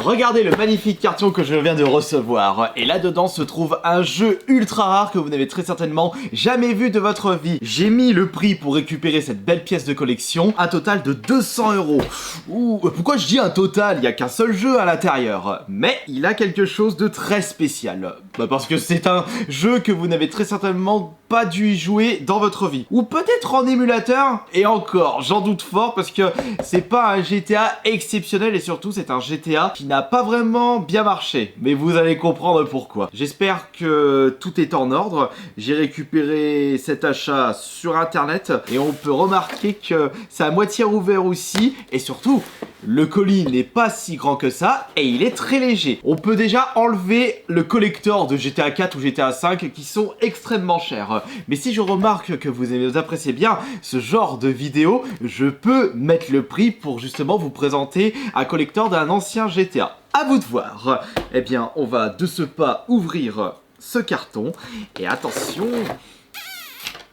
Regardez le magnifique carton que je viens de recevoir. Et là-dedans se trouve un jeu ultra rare que vous n'avez très certainement jamais vu de votre vie. J'ai mis le prix pour récupérer cette belle pièce de collection, un total de 200 €. Ouh, pourquoi je dis un total? Il n'y a qu'un seul jeu à l'intérieur. Mais il a quelque chose de très spécial. Parce que c'est un jeu que vous n'avez très certainement pas dû y jouer dans votre vie. Ou peut-être en émulateur, et encore, j'en doute fort parce que c'est pas un GTA exceptionnel et surtout c'est un GTA qui n'a pas vraiment bien marché. Mais vous allez comprendre pourquoi. J'espère que tout est en ordre. J'ai récupéré cet achat sur internet et on peut remarquer que c'est à moitié ouvert aussi et surtout le colis n'est pas si grand que ça et il est très léger. On peut déjà enlever le collector de GTA 4 ou GTA 5 qui sont extrêmement chers. Mais si je remarque que vous appréciez bien ce genre de vidéo, je peux mettre le prix pour justement vous présenter un collector d'un ancien GTA. À vous de voir. Eh bien, on va de ce pas ouvrir ce carton et attention...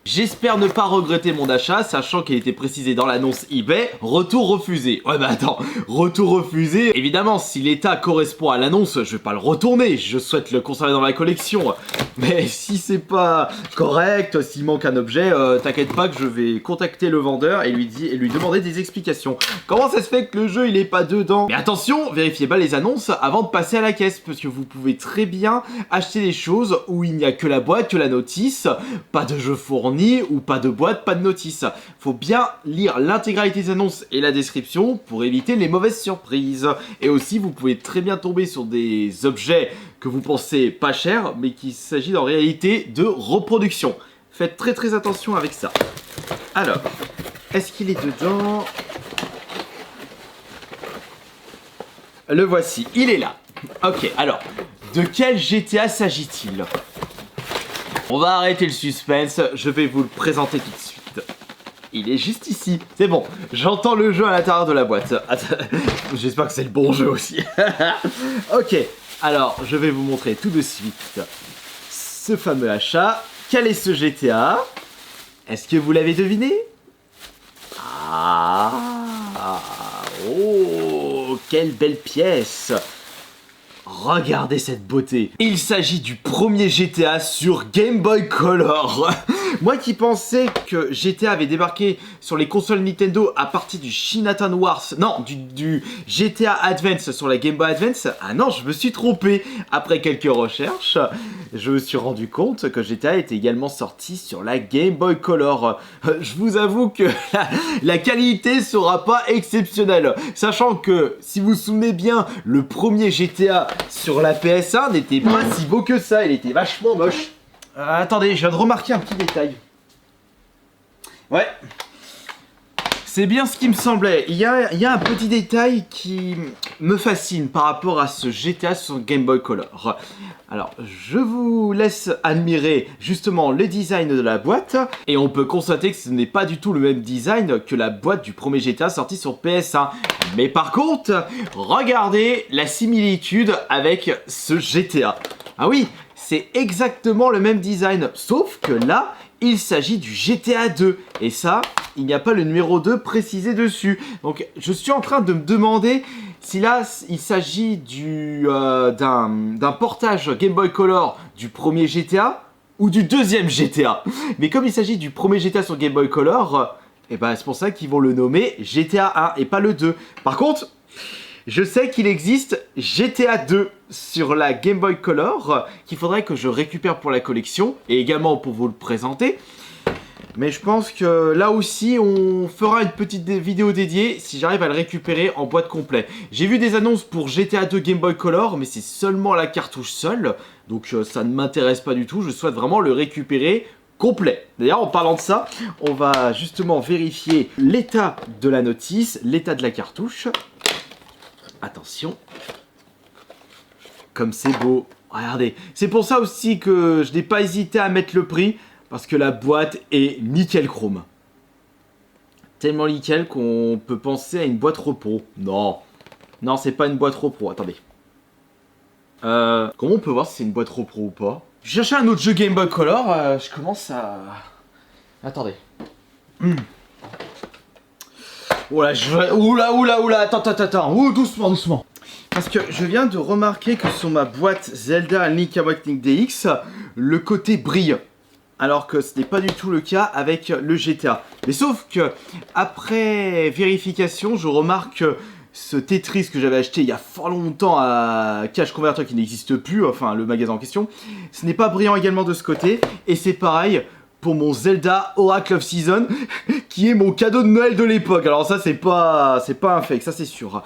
J'espère ne pas regretter mon achat, sachant qu'il était précisé dans l'annonce eBay, retour refusé. Ouais bah attends, retour refusé, évidemment si l'état correspond à l'annonce, je vais pas le retourner, je souhaite le conserver dans la collection. Mais si c'est pas correct, s'il manque un objet, t'inquiète pas que je vais contacter le vendeur et lui demander des explications. Comment ça se fait que le jeu il est pas dedans? Mais attention, vérifiez pas les annonces avant de passer à la caisse, parce que vous pouvez très bien acheter des choses où il n'y a que la boîte, que la notice, pas de jeu fourni, ou pas de boîte, pas de notice. Faut bien lire l'intégralité des annonces et la description pour éviter les mauvaises surprises. Et aussi, vous pouvez très bien tomber sur des objets que vous pensez pas chers, mais qu'il s'agit en réalité de reproduction. Faites très attention avec ça. Alors, est-ce qu'il est dedans? Le voici, il est là. Ok, alors, de quel GTA s'agit-il? On va arrêter le suspense, je vais vous le présenter tout de suite. Il est juste ici. C'est bon, j'entends le jeu à l'intérieur de la boîte. J'espère que c'est le bon jeu aussi. Ok, alors je vais vous montrer tout de suite ce fameux achat. Quel est ce GTA? Est-ce que vous l'avez deviné? Ah, oh, quelle belle pièce! Regardez cette beauté. Il s'agit du premier GTA sur Game Boy Color. Moi qui pensais que GTA avait débarqué sur les consoles Nintendo à partir du Chinatown Wars, non, du GTA Advance sur la Game Boy Advance, ah non, je me suis trompé. Après quelques recherches, je me suis rendu compte que GTA était également sorti sur la Game Boy Color. Je vous avoue que la qualité sera pas exceptionnelle, sachant que, si vous vous souvenez bien, le premier GTA sur la PS1 n'était pas si beau que ça, il était vachement moche. Attendez, je viens de remarquer un petit détail. Ouais, c'est bien ce qui me semblait. Il y a un petit détail qui me fascine par rapport à ce GTA sur Game Boy Color. Alors, je vous laisse admirer justement le design de la boîte. Et on peut constater que ce n'est pas du tout le même design que la boîte du premier GTA sorti sur PS1. Mais par contre, regardez la similitude avec ce GTA. Ah oui, c'est exactement le même design, sauf que là, il s'agit du GTA 2. Et ça, il n'y a pas le numéro 2 précisé dessus. Donc, je suis en train de me demander si là, il s'agit d'un portage Game Boy Color du premier GTA ou du deuxième GTA. Mais comme il s'agit du premier GTA sur Game Boy Color, et ben c'est pour ça qu'ils vont le nommer GTA 1 et pas le 2. Par contre, je sais qu'il existe GTA 2 sur la Game Boy Color qu'il faudrait que je récupère pour la collection et également pour vous le présenter. Mais je pense que là aussi, on fera une petite vidéo dédiée si j'arrive à le récupérer en boîte complète. J'ai vu des annonces pour GTA 2 Game Boy Color, mais c'est seulement la cartouche seule. Donc ça ne m'intéresse pas du tout, je souhaite vraiment le récupérer complet. D'ailleurs, en parlant de ça, on va justement vérifier l'état de la notice, l'état de la cartouche. Attention. Comme c'est beau. Regardez. C'est pour ça aussi que je n'ai pas hésité à mettre le prix. Parce que la boîte est nickel chrome. Tellement nickel qu'on peut penser à une boîte repos. Non. Non, c'est pas une boîte repos. Attendez. Comment on peut voir si c'est une boîte repos ou pas? J'ai cherché un autre jeu Game Boy Color. Je commence à... Attendez. Oula, oula, attends. Ouh, doucement. Parce que je viens de remarquer que sur ma boîte Zelda Link Awakening DX, le côté brille. Alors que ce n'est pas du tout le cas avec le GTA. Mais sauf que, après vérification, je remarque que ce Tetris que j'avais acheté il y a fort longtemps à Cash Converter qui n'existe plus, enfin le magasin en question, ce n'est pas brillant également de ce côté. Et c'est pareil pour mon Zelda Oracle of Season, qui est mon cadeau de Noël de l'époque. Alors ça, c'est pas un fake, ça c'est sûr.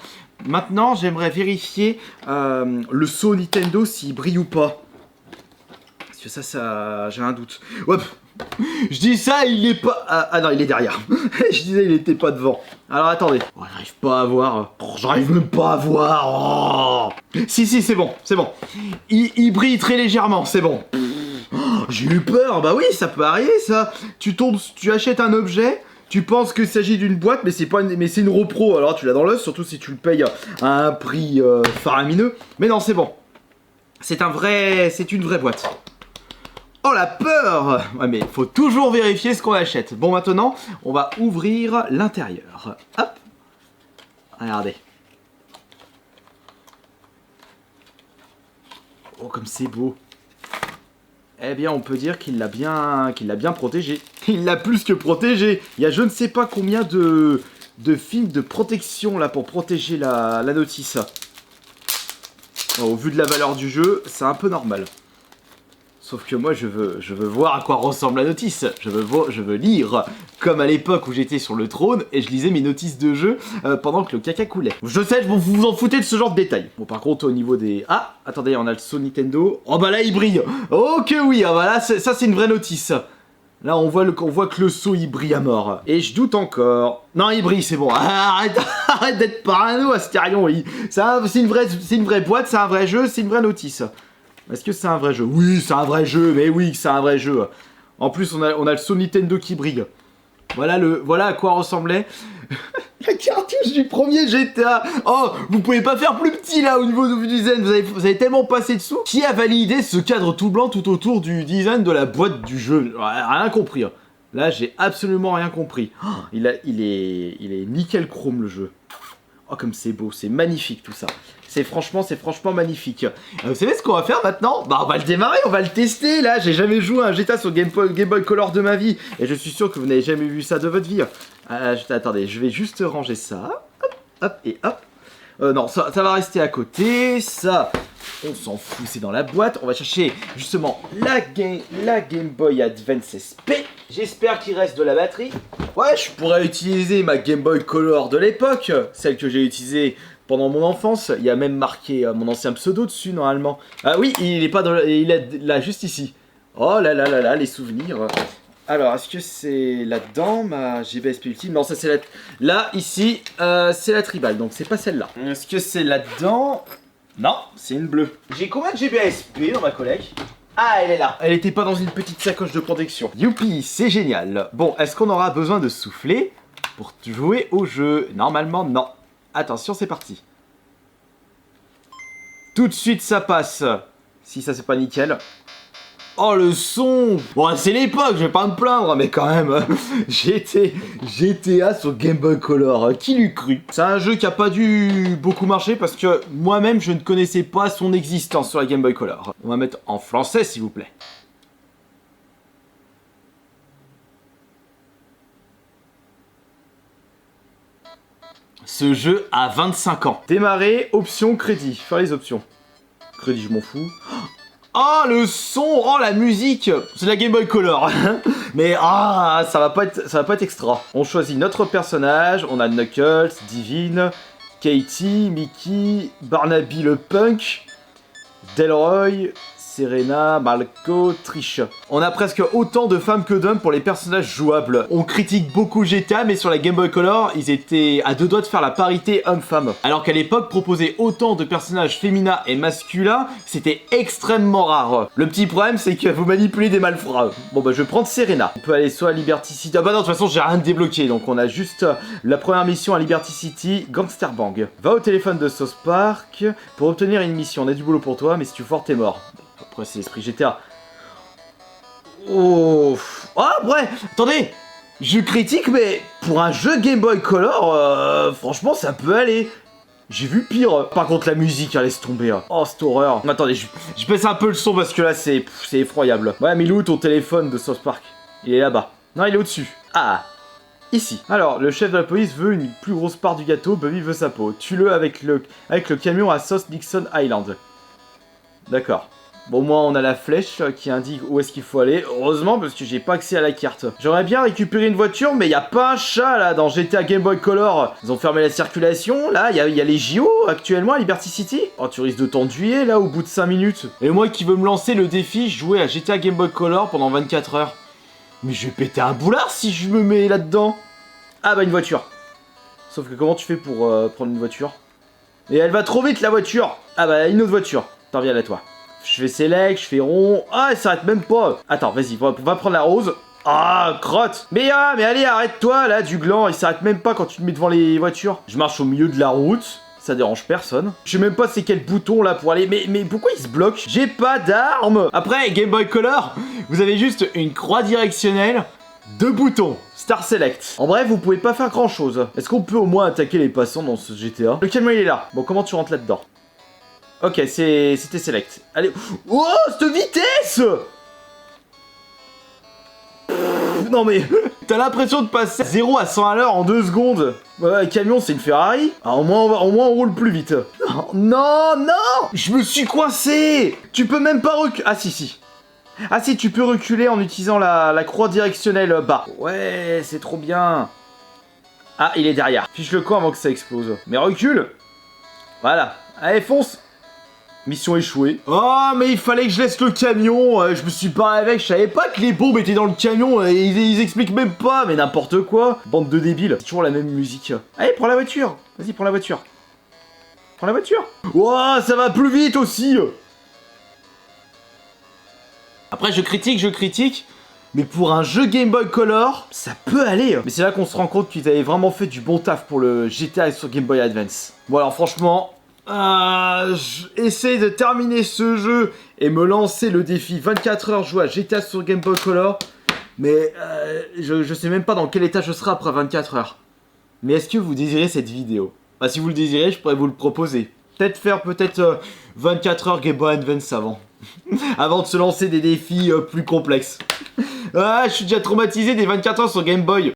Maintenant, j'aimerais vérifier le saut Nintendo s'il brille ou pas. Parce que ça, j'ai un doute. Ouais, je dis ça, il est pas... Ah non, il est derrière. Je disais, il était pas devant. Alors attendez. Oh, j'arrive pas à voir. Oh, j'arrive même pas à voir. Oh. Si, c'est bon, c'est bon. Il brille très légèrement, c'est bon. Oh, j'ai eu peur. Bah oui, ça peut arriver ça. Tu tombes, tu achètes un objet... Tu penses qu'il s'agit d'une boîte, mais c'est pas mais c'est une repro, alors tu l'as dans l'os, surtout si tu le payes à un prix faramineux. Mais non, c'est bon. C'est une vraie boîte. Oh la peur! Ouais, mais faut toujours vérifier ce qu'on achète. Bon, maintenant, on va ouvrir l'intérieur. Hop. Regardez. Oh, comme c'est beau. Eh bien, on peut dire qu'il l'a bien protégé. Il l'a plus que protégé. Il y a je ne sais pas combien de films de protection là pour protéger la notice. Au vu de la valeur du jeu, c'est un peu normal. Sauf que moi, je veux voir à quoi ressemble la notice. Je veux lire, comme à l'époque où j'étais sur le trône et je lisais mes notices de jeu pendant que le caca coulait. Je sais, vous vous en foutez de ce genre de détails. Bon, par contre, au niveau des... Ah, attendez, on a le saut Nintendo. Oh bah là, il brille. Oh que oui, ah bah là, ça c'est une vraie notice. Là, on voit que le saut, il brille à mort. Et je doute encore. Non, il brille, c'est bon. Arrête d'être parano, Astérion. C'est une vraie boîte, c'est un vrai jeu, c'est une vraie notice. Est-ce que c'est un vrai jeu? Oui, c'est un vrai jeu, mais oui, c'est un vrai jeu. En plus, on a le saut Nintendo qui brille. Voilà à quoi ressemblait la cartouche du premier GTA. Oh, vous pouvez pas faire plus petit là au niveau du design, vous avez tellement passé dessous. Qui a validé ce cadre tout blanc tout autour du design de la boîte du jeu? Rien compris. Là, j'ai absolument rien compris. Oh, il est nickel chrome le jeu. Oh, comme c'est beau, c'est magnifique tout ça. C'est franchement magnifique. Vous savez ce qu'on va faire maintenant? Bah on va le démarrer, on va le tester là. J'ai jamais joué à un GTA sur Game Boy Color de ma vie. Et je suis sûr que vous n'avez jamais vu ça de votre vie. Attendez, je vais juste ranger ça. Hop, hop et hop. Non, ça va rester à côté. Ça, on s'en fout, c'est dans la boîte. On va chercher justement la Game Boy Advance SP. J'espère qu'il reste de la batterie. Ouais, je pourrais utiliser ma Game Boy Color de l'époque. Celle que j'ai utilisée pendant mon enfance. Il y a même marqué mon ancien pseudo dessus normalement. Ah oui, il est pas dans il est là juste ici. Oh là là là là, les souvenirs. Alors, est-ce que c'est là-dedans ma GBSP Ultime? Non, ça c'est la... Là, ici, c'est la Tribal, donc c'est pas celle-là. Est-ce que c'est là-dedans? Non, c'est une bleue. J'ai combien de GBSP dans ma collecte? Ah, elle est là. Elle était pas dans une petite sacoche de protection. Youpi, c'est génial. Bon, est-ce qu'on aura besoin de souffler pour jouer au jeu? Normalement, non. Attention, c'est parti. Tout de suite, ça passe. Si ça, c'est pas nickel. Oh, le son! Bon, c'est l'époque, je vais pas me plaindre, mais quand même, GTA sur Game Boy Color, qui l'eût cru? C'est un jeu qui a pas dû beaucoup marcher parce que moi-même, je ne connaissais pas son existence sur la Game Boy Color. On va mettre en français, s'il vous plaît. Ce jeu a 25 ans. Démarrer, option, crédit. Faire les options. Crédit, je m'en fous. Oh, le son! Oh, la musique! C'est la Game Boy Color. Mais ça va pas être extra. On choisit notre personnage. On a Knuckles, Divine, Katie, Mickey, Barnaby le Punk, Delroy, Serena, Malco, Trish. On a presque autant de femmes que d'hommes pour les personnages jouables. On critique beaucoup GTA, mais sur la Game Boy Color, ils étaient à deux doigts de faire la parité homme-femme. Alors qu'à l'époque, proposer autant de personnages féminins et masculins, c'était extrêmement rare. Le petit problème, c'est que vous manipulez des malfrats. Bon bah je vais prendre Serena. On peut aller soit à Liberty City... Ah bah non, de toute façon, j'ai rien débloqué, donc on a juste la première mission à Liberty City, Gangster Bang. Va au téléphone de South Park pour obtenir une mission. On a du boulot pour toi, mais si tu foires, t'es mort. Après, c'est l'esprit GTA. Oh. Ah, ouais. Attendez. Je critique, mais pour un jeu Game Boy Color, franchement, ça peut aller. J'ai vu pire. Par contre, la musique, elle laisse tomber. Oh, cette horreur. Attendez, je baisse un peu le son parce que là, c'est effroyable. Ouais, mais il est où ton téléphone de South Park? Il est là-bas. Non, il est au-dessus. Ah, ici. Alors, le chef de la police veut une plus grosse part du gâteau. Bobby veut sa peau. Tue-le avec le camion à South Dixon Island. D'accord. Bon, moi, on a la flèche qui indique où est-ce qu'il faut aller. Heureusement, parce que j'ai pas accès à la carte. J'aimerais bien récupérer une voiture, mais il y a pas un chat, là, dans GTA Game Boy Color. Ils ont fermé la circulation. Là, il y a les JO, actuellement, à Liberty City. Oh, tu risques de t'enduyer, là, au bout de 5 minutes. Et moi qui veux me lancer le défi, jouer à GTA Game Boy Color pendant 24 heures. Mais je vais péter un boulard si je me mets là-dedans. Ah, bah, une voiture. Sauf que comment tu fais pour prendre une voiture? Et elle va trop vite, la voiture. Ah, bah, une autre voiture. T'en viens là, toi. Je fais select, je fais rond. Ah, elle s'arrête même pas. Attends, vas-y, va prendre la rose. Ah, crotte. Mais allez, arrête-toi, là, du gland. Il s'arrête même pas quand tu te mets devant les voitures. Je marche au milieu de la route. Ça dérange personne. Je sais même pas c'est quel bouton, là, pour aller. Mais pourquoi il se bloque? J'ai pas d'arme. Après, Game Boy Color, vous avez juste une croix directionnelle, 2 boutons. Star Select. En bref, vous pouvez pas faire grand chose. Est-ce qu'on peut au moins attaquer les passants dans ce GTA? Le camion, il est là. Bon, comment tu rentres là-dedans? Ok, c'était select. Allez. Oh, cette vitesse! Non mais, t'as l'impression de passer 0 à 100 à l'heure en 2 secondes. Ouais, camion, c'est une Ferrari. Alors, au moins, on roule plus vite. Non, non! Je me suis coincé! Tu peux même pas reculer. Ah si. Ah si, tu peux reculer en utilisant la croix directionnelle bas. Ouais, c'est trop bien. Ah, il est derrière. Fiche le camp avant que ça explose. Mais recule! Voilà. Allez, fonce! Mission échouée. Oh, mais il fallait que je laisse le camion. Je me suis barré avec. Je savais pas que les bombes étaient dans le camion. Et ils expliquent même pas. Mais n'importe quoi. Bande de débiles. C'est toujours la même musique. Allez, prends la voiture. Vas-y, prends la voiture. Prends la voiture. Wow, ça va plus vite aussi. Après, je critique. Mais pour un jeu Game Boy Color, ça peut aller. Mais c'est là qu'on se rend compte qu'ils avaient vraiment fait du bon taf pour le GTA sur Game Boy Advance. Bon, alors franchement... j'essaie de terminer ce jeu et me lancer le défi 24 heures jouer à GTA sur Game Boy Color. Mais je sais même pas dans quel état je serai après 24 heures. Mais est-ce que vous désirez cette vidéo? Bah si vous le désirez, je pourrais vous le proposer. Peut-être faire 24 heures Game Boy Advance avant. Avant de se lancer des défis plus complexes. Ah, je suis déjà traumatisé des 24 heures sur Game Boy.